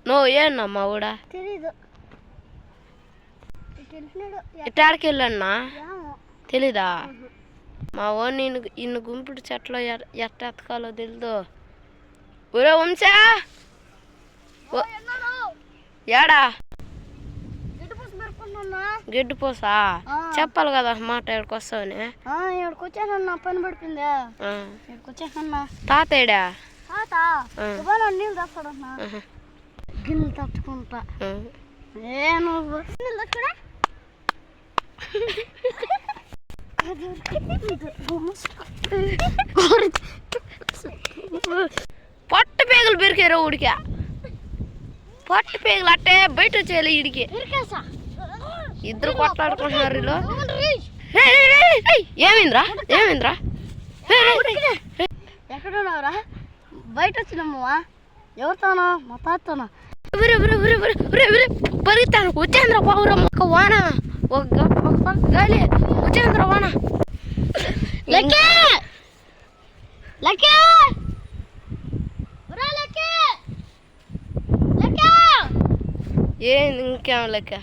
నువ్వు ఏనమ్మా ఊడ ఇట్టాడికి వెళ్ళన్నా తెలీదా మా ఓ నేను ఇన్ని గుంపుడు చెట్లు ఎట్ట ఎత్తకాలో తెలీదు ఊరే వంశా ఏడా గిడ్డు పోసా చెప్పాలి కదా మాట ఇక్కడికి వస్తావని ఇక్కడికి వచ్చానన్నా పని పడిపోయిందా ఇక్కడికి వచ్చానన్నా తాతేడా నీళ్ళు తెస్తాడన్నా గిన్నెలు తట్టుకుంటా ఏ నువ్వు పొట్ట పేగులు పెరికారు ఊడికా పొట్ట పేగులు అట్టే బయట వచ్చేయాలి ఇడికి ఇద్దరు కొట్లాడుకుంటున్నారు ఏమైందిరా ఎక్కడున్నావురా బయట వచ్చినమ్మా ఎవరితోనా మా తాతోనా పరిగెత్తాను వచ్చేంద్ర పావురమ్మ ఒక వాన ఒక గాలి వచ్చేంద్ర వాన ఏంది ఇంకేం లెక్క